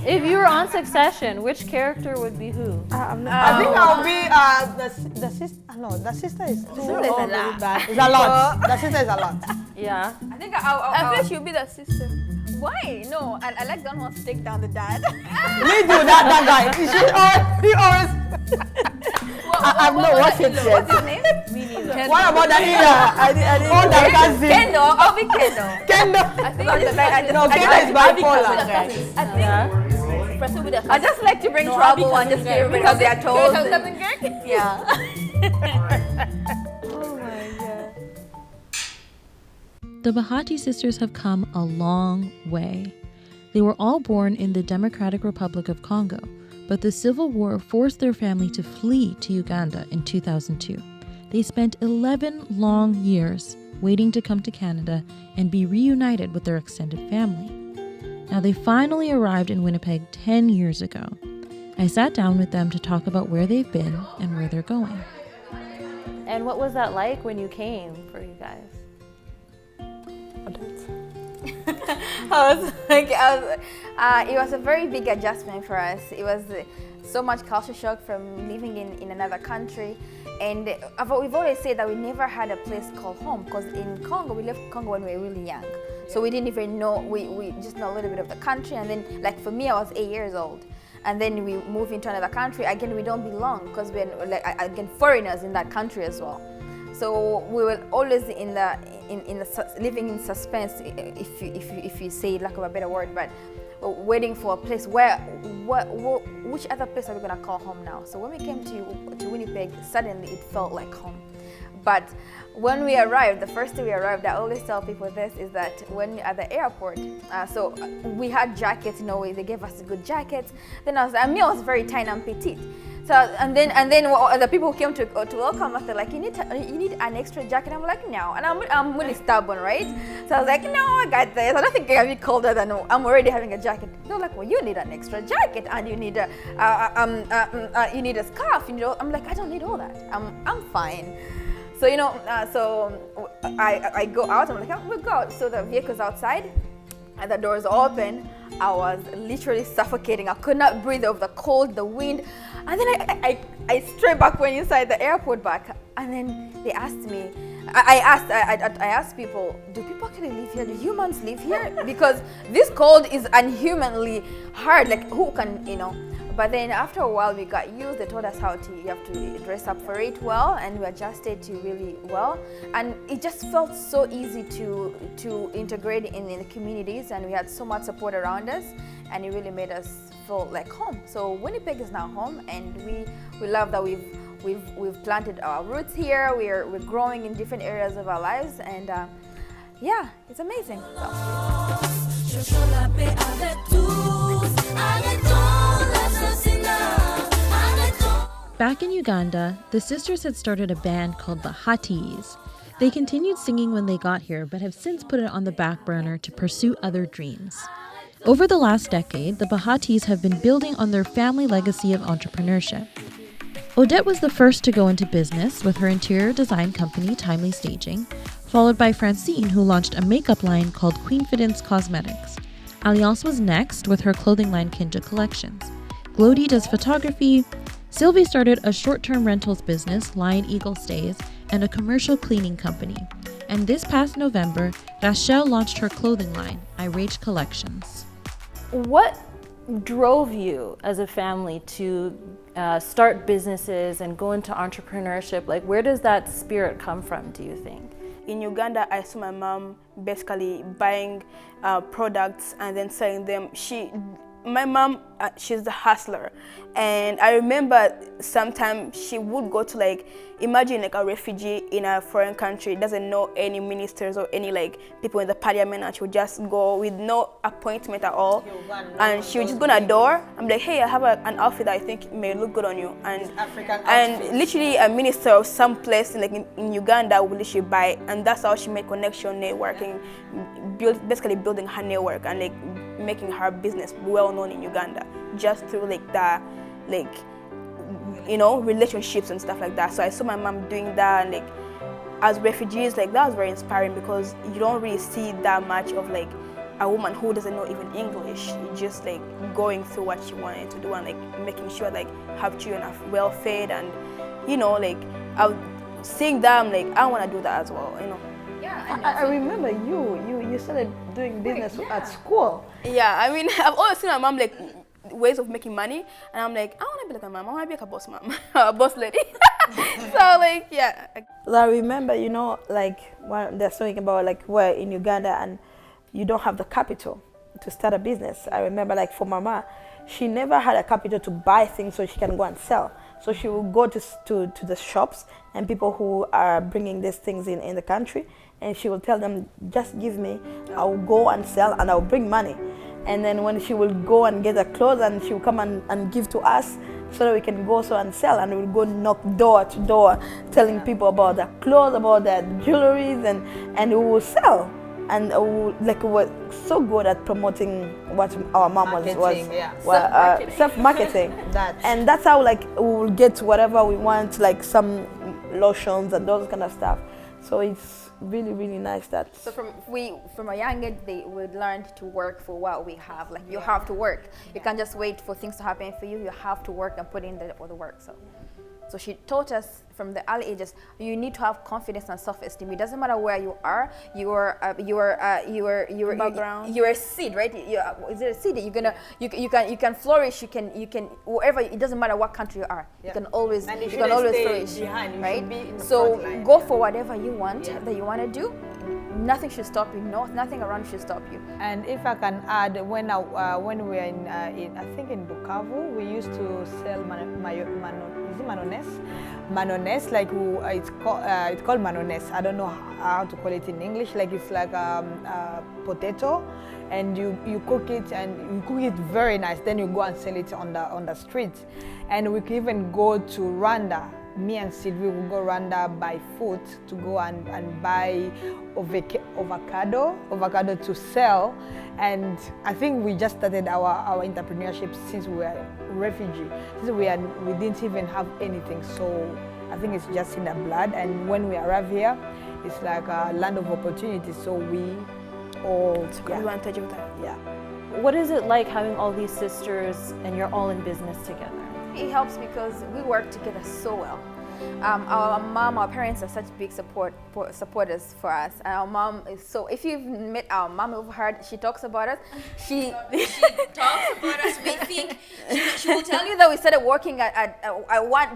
If you were on Succession, which character would be who? I think I'll be the sister. No, the sister is too Sister is a lot. bad. It's a lot. The sister is a lot. Yeah. I think I feel she'll be the sister. Why? No, I like don't want to take down the dad. Me too, that guy. He always. I've not watched it yet. What's his name? Me neither. What about that? All the cousin. Kendo. I'll be Kendo. Kendo. I think Kendo is bipolar. I think I just like to bring trouble and just give because they are told. Yeah. Oh my god. The Bahati sisters have come a long way. They were all born in the Democratic Republic of Congo, but the civil war forced their family to flee to Uganda in 2002. They spent 11 long years waiting to come to Canada and be reunited with their extended family. Now they finally arrived in Winnipeg 10 years ago. I sat down with them to talk about where they've been and where they're going. And what was that like when you came for you guys? It was a very big adjustment for us. It was so much culture shock from living in another country. And we've always said that we never had a place called home because in Congo, we left Congo when we were really young. So we didn't even know, we just know a little bit of the country. And then, like for me, I was 8 years old. And then we move into another country. Again, we don't belong because we're like, again, foreigners in that country as well. So we were always living in suspense, if you say lack of a better word, but waiting for a place which other place are we gonna call home now? So when we came to Winnipeg, suddenly it felt like home. But when we arrived, the first day we arrived, I always tell people this is that when at the airport, so we had jackets, they gave us good jackets. Then I was very tiny and petite. So and then the people who came to welcome us, they're like, you need an extra jacket. I'm like, no, and I'm really stubborn, right? So I was like, no, I got this. I don't think I can be colder than I'm already having a jacket. They're like, well, you need an extra jacket and you need a scarf. I'm like, I don't need all that. I'm fine. So so I go out. I'm like, oh, we'll go out. So the vehicle's outside, and the doors open. I was literally suffocating. I could not breathe of the cold, the wind. And then I straight back went inside the airport back. And then they asked me, I asked people, do people actually live here? Do humans live here? Because this cold is unhumanly hard. Like who can, But then after a while we got used. They told us you have to dress up for it well, and we adjusted to really well. And it just felt so easy to integrate in the communities, and we had so much support around us, and it really made us feel like home. So Winnipeg is now home, and we love that we've planted our roots here. We're growing in different areas of our lives, and yeah, it's amazing. Back in Uganda, the sisters had started a band called Bahatizz. They continued singing when they got here, but have since put it on the back burner to pursue other dreams. Over the last decade, the Bahatizz have been building on their family legacy of entrepreneurship. Odette was the first to go into business with her interior design company, Timely Staging, followed by Francine, who launched a makeup line called Queenfidence Cosmetics. Alliance was next with her clothing line Kinja Collections. Glody does photography. Sylvie started a short-term rentals business, Lion Eagle Stays, and a commercial cleaning company. And this past November, Rachel launched her clothing line, Irage Collections. What drove you as a family to start businesses and go into entrepreneurship? Like, where does that spirit come from, do you think? In Uganda, I saw my mom basically buying products and then selling them. My mom, she's the hustler, and I remember sometimes she would go to imagine a refugee in a foreign country, doesn't know any ministers or any people in the parliament, and she would just go with no appointment at all, and she would just go to a door. I'm like, hey, I have an outfit that I think may look good on you, and literally a minister of some place in Uganda would literally buy, and that's how she made connection, networking, basically building her network and making her business well known in Uganda, just through relationships and stuff like that. So I saw my mom doing that, and as refugees, that was very inspiring because you don't really see that much of a woman who doesn't know even English, just like going through what she wanted to do and like making sure like her children are well fed, and you know, like seeing that, I'm like, I want to do that as well, you know. Yeah, I remember you started doing business at school. Yeah, I mean, I've always seen my mom like ways of making money, and I'm like, I want to be like my mom. I want to be like a boss mom, a boss lady. So like, yeah. I remember, you know, like when they're talking about like we're in Uganda and you don't have the capital to start a business. I remember like for Mama, she never had a capital to buy things so she can go and sell. So she will go to the shops and people who are bringing these things in the country, and she will tell them, just give me, I'll go and sell and I'll bring money. And then when she will go and get the clothes, and she will come and give to us so that we can go and sell, and we'll go knock door to door telling people about the clothes, about their jewelries, and we will sell. And we were so good at promoting what our mom was self-marketing. And that's how like we will get whatever we want, like some lotions and those kind of stuff. So it's really, really nice that. So from a young age, we learned to work for what we have. Like you have to work. You can't just wait for things to happen for you. You have to work and put in the work. So she taught us from the early ages, you need to have confidence and self-esteem. It doesn't matter where you are. You're a seed, right? Is it a seed? You can flourish. You can wherever. It doesn't matter what country you are. You can always flourish, right? So go for whatever you want that you want to do. Nothing should stop you. No, nothing around should stop you. And if I can add, when we were in I think in Bukavu, we used to sell manones, like it's called manones. I don't know how to call it in English. Like it's like a potato, and you cook it, and you cook it very nice. Then you go and sell it on the street. And we could even go to Rwanda. Me and Sid, we will go Rwanda by foot to go and buy avocado to sell. And I think we just started our entrepreneurship since we were refugee. Since we didn't even have anything. So I think it's just in the blood. And when we arrive here, it's like a land of opportunity. So we all took advantage of that. Yeah. What is it like having all these sisters and you're all in business together? It helps because we work together so well. Our parents are such big supporters for us. And our mom is so, if you've met our mom, you've heard, she talks about us. She talks about us. We think, she will tell you that we started working at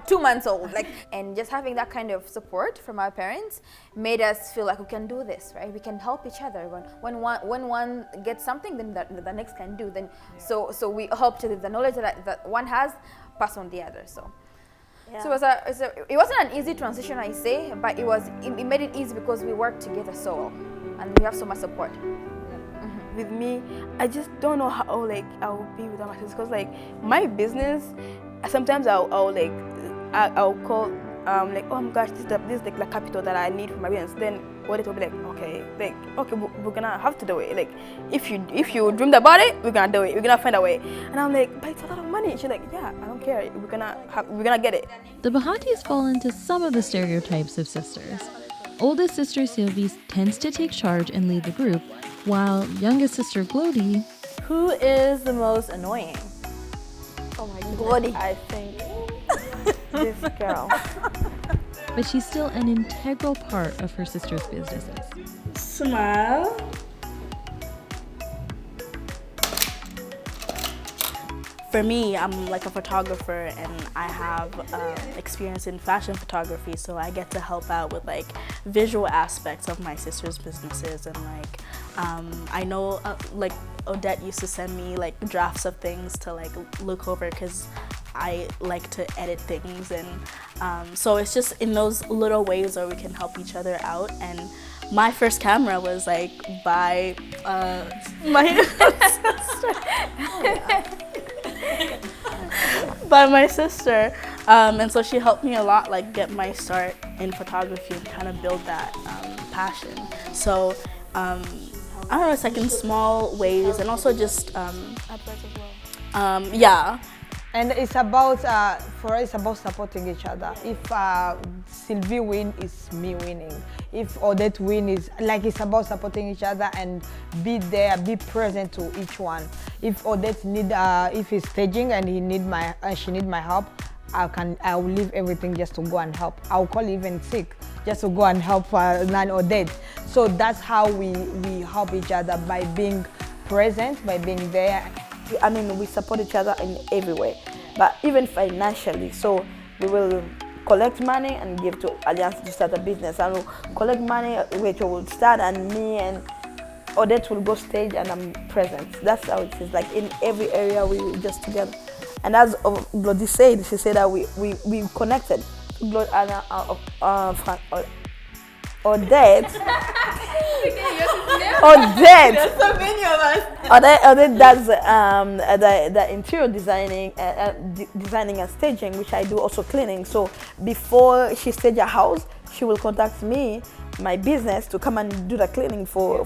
2 months old. And just having that kind of support from our parents made us feel like we can do this, right? We can help each other. When one gets something, then the next can do. So we help to the knowledge that one has, pass on the other. So it wasn't an easy transition, I say, but it made it easy because we work together so well, and we have so much support. With me, I just don't know how I'll be without my sisters, because my business, sometimes I'll call oh my gosh, this is the capital that I need for my business. Then what it will be okay, we're gonna have to do it. If you dreamed about it, we're gonna do it. We're gonna find a way. And I'm like, but it's a lot of money. She's like, yeah, I don't care. We're gonna get it. The Bahatizz fall into some of the stereotypes of sisters. Oldest sister Sylvie tends to take charge and lead the group, while youngest sister Glody, who is the most annoying? Oh my God, I think this girl. but she's still an integral part of her sister's businesses. Smile. For me, I'm like a photographer, and I have experience in fashion photography, so I get to help out with visual aspects of my sister's businesses. And I know Odette used to send me drafts of things to look over, because I like to edit things, and so it's just in those little ways where we can help each other out. And my first camera was by my sister. By my sister, and so she helped me a lot, get my start in photography and kind of build that passion. So I don't know, it's in small ways, and also just Advice as well. yeah. And it's about, for us, it's about supporting each other. If Sylvie win, it's me winning. If Odette win, it's about supporting each other and be there, be present to each one. If Odette if he's staging and she need my help, I will leave everything just to go and help. I'll call even sick just to go and help Nan Odette. So that's how we help each other, by being present, by being there. I mean, we support each other in every way, but even financially. So we will collect money and give to Alliance to start a business. And we'll collect money, Rachel will start, and me and Odette will go stage, and I'm present. That's how it is. Like in every area, we just together. And as Glody said, she said that we connected. Odette. Odette does the interior designing, designing and staging, which I do also cleaning. So before she stages a house, she will contact me, my business, to come and do the cleaning for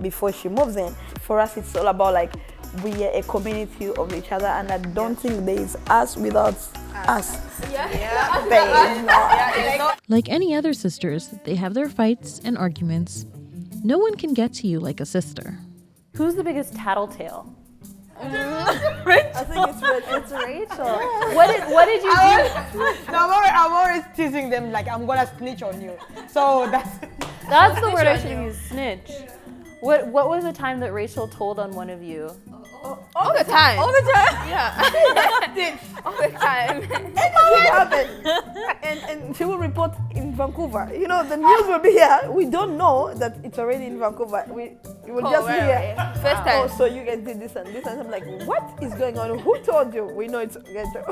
before she moves in. For us, it's all about like we are a community of each other, and I don't think there is us without us. Like any other sisters, they have their fights and arguments. No one can get to you like a sister. Who's the biggest tattletale? I think it's Rachel. What did you do? I'm always teasing them like I'm gonna snitch on you. So that's the word I should use, snitch. What was the time that Rachel told on one of you? All the time. all the time. Yeah. All the time. Anything happens, and she will report in Vancouver. You know, the news will be here. We don't know that it's already in Vancouver. We will just hear. First time. Oh, so you guys did this and this, and I'm like, what is going on? Who told you? We know it's Rachel.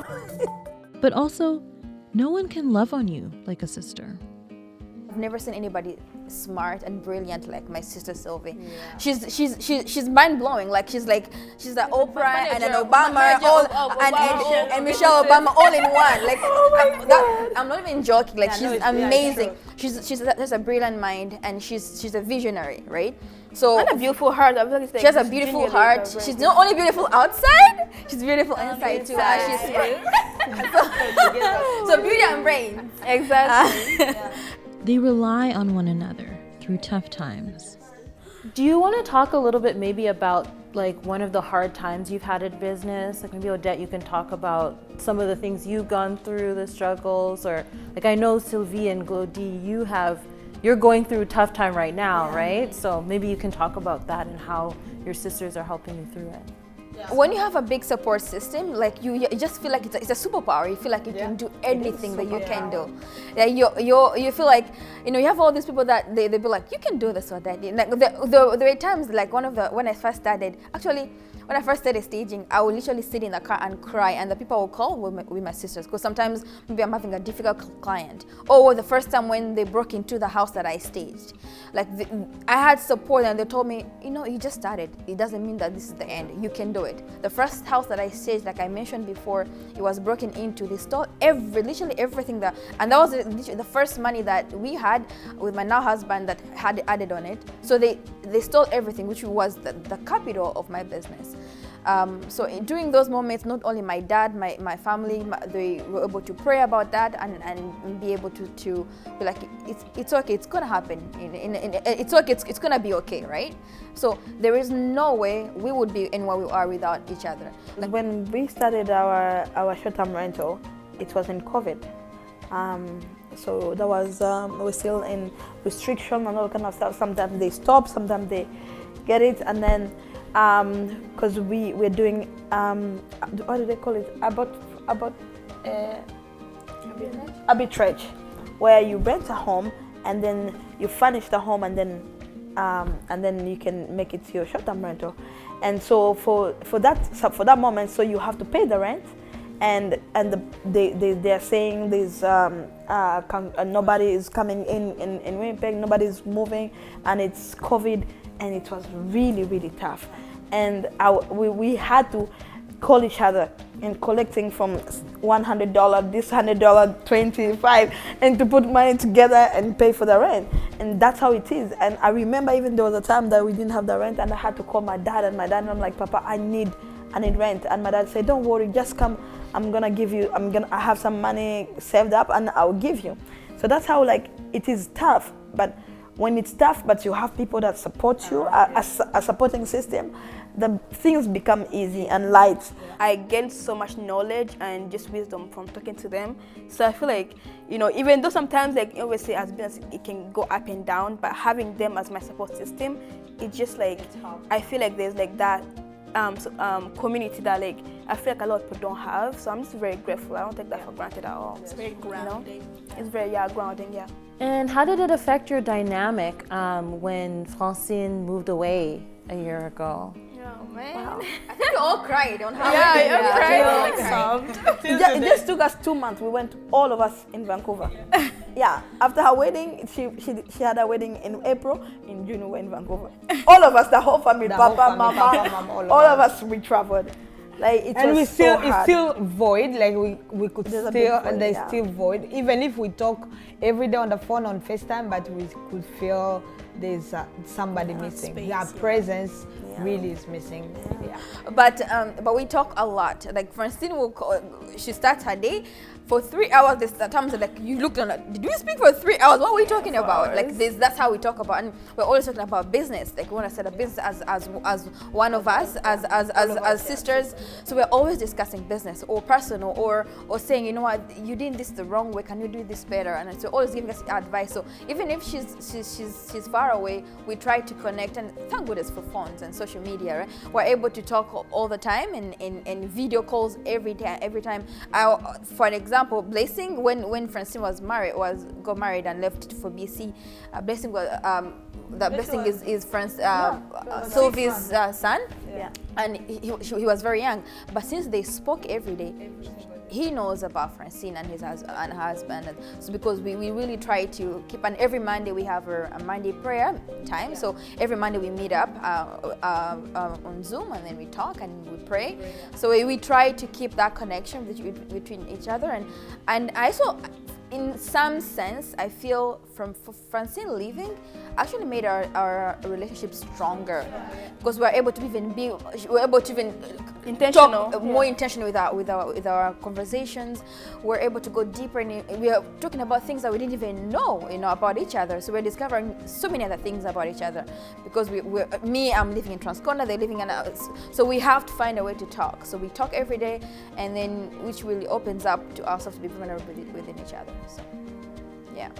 But also, no one can love on you like a sister. I've never seen anybody smart and brilliant like my sister Sylvie. Yeah. She's mind blowing. Like she's the Oprah and an Obama and Michelle Obama all in one. Like I'm not even joking. Like she's amazing. She's a brilliant mind, and she's a visionary, right? So and a beautiful heart. She has a beautiful heart. She's not only beautiful outside, she's beautiful inside too. She's so beauty and brain. Exactly. They rely on one another through tough times. Do you want to talk a little bit maybe about like one of the hard times you've had in business? Like maybe Odette, you can talk about some of the things you've gone through, the struggles, or like I know Sylvie and Glody, you're going through a tough time right now, right? So maybe you can talk about that and how your sisters are helping you through it. When you have a big support system, like you just feel like it's a superpower. You feel like you can do anything that you can do. Yeah, you feel like you have all these people that they be like, you can do this or that. Like there were times like when I first started, actually. When I first started staging, I would literally sit in the car and cry, and the people would call with my sisters, because sometimes maybe I'm having a difficult client, or the first time when they broke into the house that I staged. Like I had support, and they told me, you just started. It doesn't mean that this is the end. You can do it. The first house that I staged, like I mentioned before, it was broken into. They stole literally everything and that was literally the first money that we had with my now husband that had added on it. So they stole everything, which was the capital of my business. So during those moments, not only my dad, my family, they were able to pray about that and be able to be like, it's okay, it's gonna happen. It's okay, it's gonna be okay, right? So there is no way we would be in where we are without each other. Like when we started our short-term rental, it was in COVID. So that was we're still in restriction and all kind of stuff. Sometimes they stop, sometimes they get it, and then because we're doing what do they call it? Arbitrage, where you rent a home and then you furnish the home and then you can make it your short-term rental. And so for that moment, so you have to pay the rent. And they're saying there's nobody is coming in Winnipeg, nobody's moving, and it's COVID, and it was really, really tough. And we had to call each other and collecting from $100, this $100, $25, and to put money together and pay for the rent. And that's how it is. And I remember even there was a time that we didn't have the rent, and I had to call my dad, and I'm like, Papa, I need I need rent. And my dad said, don't worry, just come. I have some money saved up and I'll give you. So that's how like it is tough. But when it's tough, but you have people that support you, a supporting system, the things become easy and light. I gained so much knowledge and just wisdom from talking to them. So I feel like, you know, even though sometimes, like obviously as business, it can go up and down, but having them as my support system, it's just like, I feel like there's like that community that like, I feel like a lot of people don't have. So I'm just very grateful. I don't take that for granted at all. It's very grounding. You know? It's very, grounding, yeah. And how did it affect your dynamic when Francine moved away a year ago? Oh man, Wow. I think we all cried on how It just took us 2 months. We went, all of us, in Vancouver. Yeah, after her wedding, she had a wedding in April. In June, we were in Vancouver. All of us, the whole family, Papa, Mama, all of us, we traveled. Like it and was we still, so hard. it's still void. Like we could There's a still, big void, and there's yeah. still void. Even if we talk every day on the phone on FaceTime, but we could feel there's somebody missing. space, Their presence really is missing. Yeah. But we talk a lot. Like Francine will call, she starts her day. For 3 hours, there's times like you look on it. Did we speak for 3 hours? What were we talking about? Like this, that's how we talk about, and we're always talking about business. Like we want to set a business as one of us, as sisters. So we're always discussing business or personal or saying, you know what, you did this the wrong way. Can you do this better? And so always giving us advice. So even if she's far away, we try to connect. And thank goodness for phones and social media. Right? We're able to talk all the time and video calls every time. For an example, Blessing, when Francine got married and left for BC, Blessing was Blessing is Sylvie's son, and he was very young. But since they spoke every day, he knows about Francine and her husband. And so because we really try to keep, and every Monday we have a Monday prayer time. So every Monday we meet up on Zoom, and then we talk and we pray. So we try to keep that connection between each other. And I also, in some sense, I feel from Francine leaving actually made our relationship stronger, because we're able to even Intentional. talk more intentional with our conversations. We're able to go deeper, and we are talking about things that we didn't even know, about each other. So we're discovering so many other things about each other, because I'm living in Transconda, they're living in so we have to find a way to talk. So we talk every day, and then which really opens up to ourselves to be vulnerable within each other. So yeah,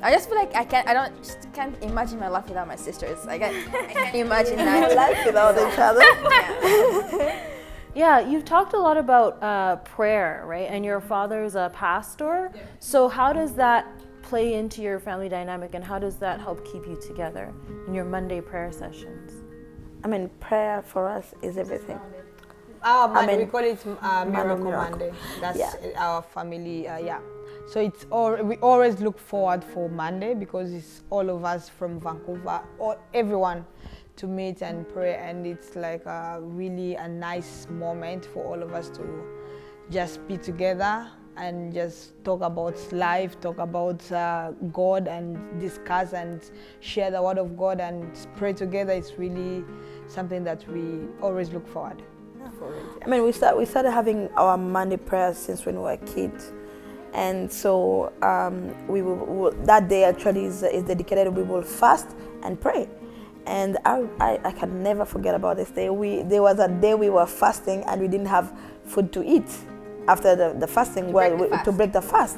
I just feel like I can't imagine my life without my sisters. I can't imagine that. Life without each other. Yeah. Yeah, you've talked a lot about prayer, right? And your father's a pastor. Yeah. So how does that play into your family dynamic, and how does that help keep you together in your Monday prayer sessions? I mean, prayer for us is everything. We call it Miracle Monday. That's our family, So it's we always look forward for Monday, because it's all of us from Vancouver, or everyone, to meet and pray, and it's like really a nice moment for all of us to just be together and just talk about life, talk about God, and discuss and share the word of God and pray together. It's really something that we always look forward. I mean, we started having our Monday prayers since when we were kids. And so we will that day actually is dedicated. We will fast and pray. And I can never forget about this day. There was a day we were fasting and we didn't have food to eat after the fasting, to break the fast.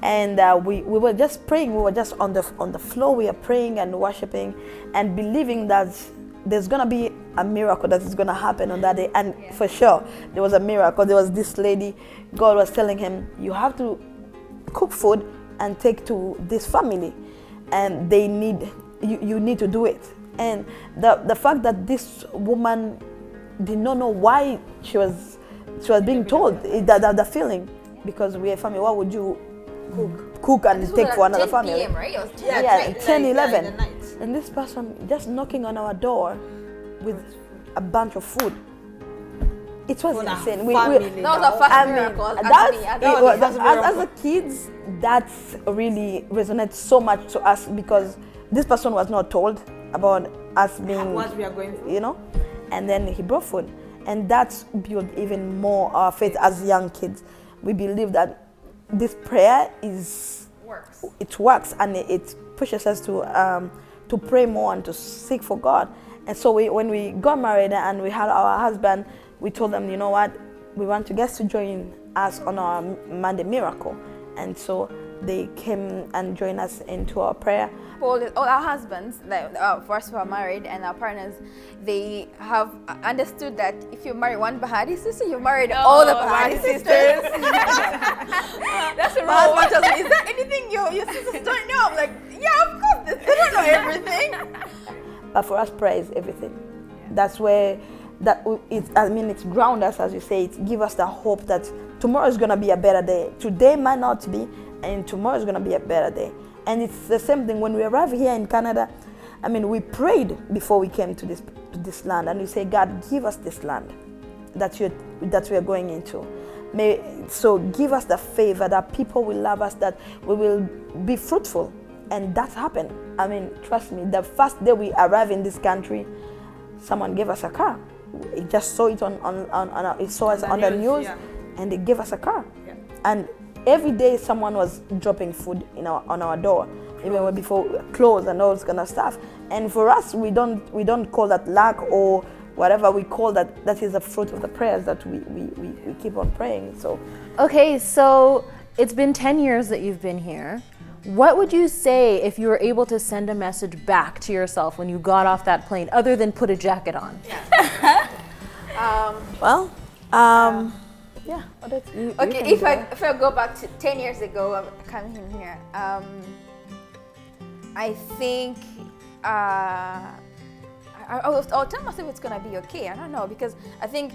And we were just praying. We were just on the floor. We are praying and worshiping and believing that there's gonna be a miracle that is gonna happen on that day. And for sure, there was a miracle. There was this lady. God was telling him, "You have to cook food and take to this family, and they need you need to do it." And the fact that this woman did not know why she was being told that the feeling, because we are family, why would you cook and take for another 10 family? PM, right? It was 10, 11. And this person just knocking on our door with a bunch of food. It was insane. That was a first miracle. As a kids, that really resonates so much to us, because this person was not told about us being what we are going through. And then he brought food. And that's built even more our faith as young kids. We believe that this prayer works, and it pushes us to pray more and to seek for God. And so when we got married and we had our husband, we told them, you know what, we want you guys to join us on our Monday miracle. And so they came and joined us into our prayer. All our husbands, first of all married, and our partners, they have understood that if you marry one Bahati sister, you married all the Bahati sisters. That's the rule. My husband tells me, is there anything your sisters don't know? I'm like, yeah, of course, they don't know everything. But for us, prayer is everything. That's where it's ground us, as you say. It give us the hope that tomorrow is gonna be a better day. Today might not be, and tomorrow is gonna be a better day. And it's the same thing when we arrive here in Canada. I mean, we prayed before we came to this land, and we say, God, give us this land that we are going into. So give us the favor that people will love us, that we will be fruitful, and that's happened. I mean, trust me. The first day we arrived in this country, someone gave us a car. It just saw it it saw us on the news, and they gave us a car. Yeah. And every day someone was dropping food on our door, even before clothes and all this kind of stuff. And for us, we don't call that lack or whatever. We call that is the fruit of the prayers that we keep on praying. So okay, so it's been 10 years that you've been here. What would you say if you were able to send a message back to yourself when you got off that plane, other than put a jacket on? Yeah. Okay, if I go back to 10 years ago, coming in here, I think I'll tell myself it's gonna be okay. I don't know, because I think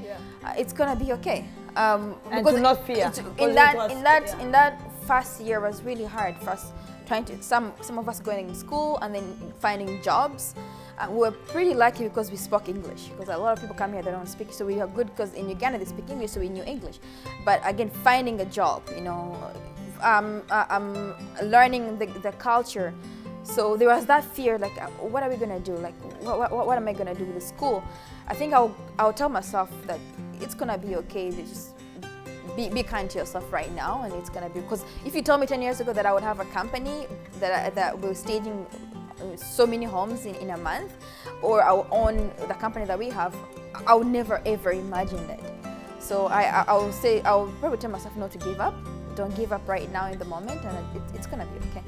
it's gonna be okay. And to not fear. In that first year was really hard for us, trying to some of us going to school and then finding jobs. We were pretty lucky because we spoke English, because a lot of people come here, they don't speak, so we are good because in Uganda they speak English, so we knew English. But again, finding a job, learning the culture. So there was that fear, like, what are we gonna do? Like, what am I gonna do with the school? I think I'll tell myself that it's gonna be okay. Just be kind to yourself right now, and it's gonna be, because if you told me 10 years ago that I would have a company that we're staging so many homes in a month, or I'll own the company that we have, I would never ever imagine that. So I'll probably tell myself not to give up. Don't give up right now in the moment, and it's gonna be okay.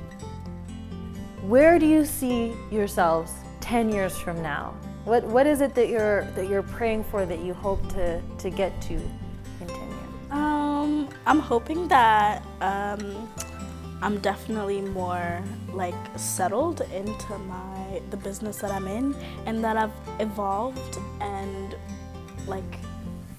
Where do you see yourselves 10 years from now? What is it that you're praying for, that you hope to get to in 10 years? I'm hoping that I'm definitely more like settled into the business that I'm in, and that I've evolved, and like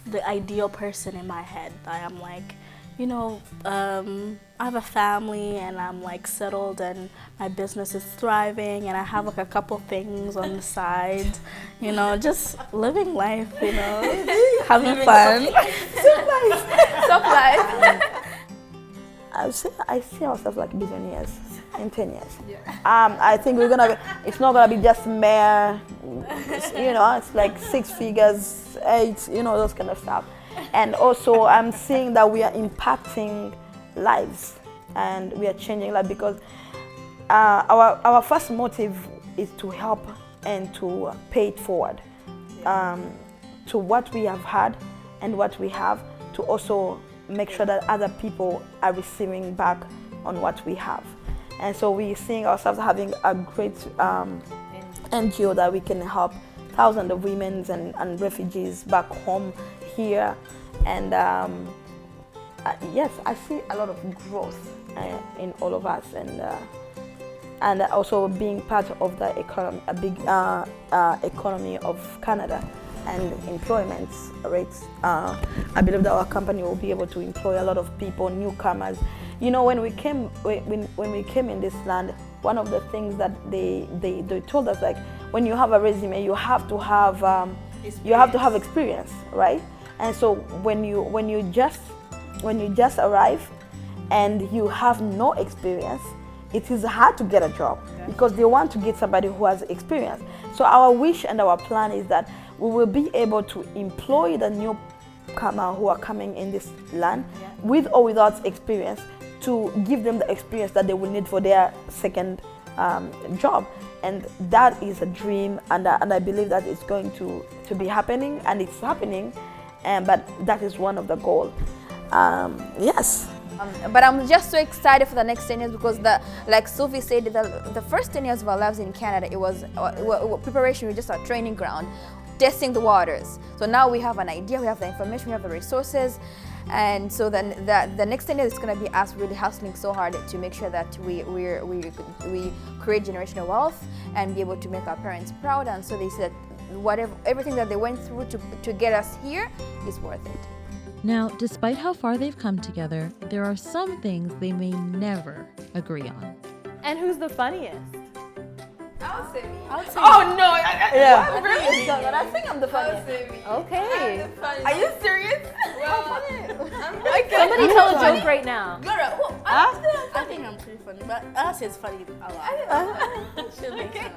the ideal person in my head. I am like, I have a family, and I'm like settled, and my business is thriving, and I have like a couple things on the side, just living life, having fun. Stop life. I see ourselves like billionaires in 10 years. Yeah. I think it's not gonna be just mere, it's like 6 figures, 8, those kind of stuff. And also I'm seeing that we are impacting lives, and we are changing lives, because our first motive is to help and to pay it forward to what we have had and what we have, to also make sure that other people are receiving back on what we have. And so we're seeing ourselves having a great NGO that we can help thousands of women and refugees back home here. And yes, I see a lot of growth in all of us, and also being part of the economy, a big economy of Canada, and employment rates. I believe that our company will be able to employ a lot of people, newcomers. When we came in this land, one of the things that they told us, like, when you have a resume, you have to have experience, right? And so when you just arrive and you have no experience, it is hard to get a job. because they want to get somebody who has experience. So our wish and our plan is that we will be able to employ the newcomer who are coming in this land, with or without experience, to give them the experience that they will need for their second job. And that is a dream, and I believe that it's going to be happening, and it's happening, but that is one of the goals. Yes. But I'm just so excited for the next 10 years because, like Sophie said, the first 10 years of our lives in Canada, it was preparation, just a training ground, testing the waters. So now we have an idea, we have the information, we have the resources, and so then the next 10 years is going to be us really hustling so hard to make sure that we create generational wealth and be able to make our parents proud. And so they said everything that they went through to get us here is worth it. Now, despite how far they've come together, there are some things they may never agree on. And who's the funniest? I would say me. Oh no! Yeah. Really? I think I'm the funniest. Okay. Are you serious? Somebody tell a joke right now. I think I'm pretty funny, but us is funny a lot. She'll make sense.